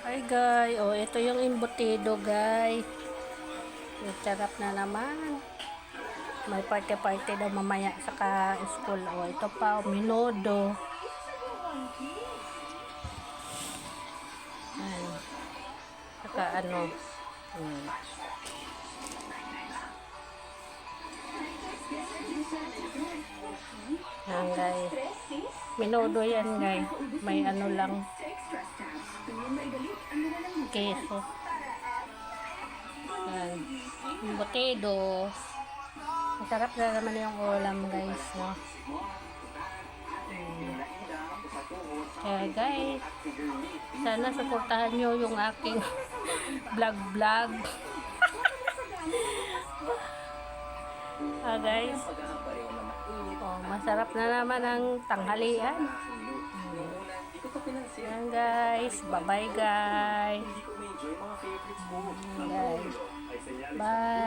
Hi guys, oh ito yung embutido guys. Sarap na naman. May party-party daw mamaya sa ka-school. Oh, ito pa, oh, minudo. Ayan. Saka ano. Ayan guys. Minudo yan guys. May ano lang. Keso. Ayan. Embutido. Masarap na naman yung ulam guys, no? Kaya guys, sana suportahan nyo yung aking vlog. Guys, oh, masarap na naman ang tanghalian. Yan guys, bye bye guys. Bye.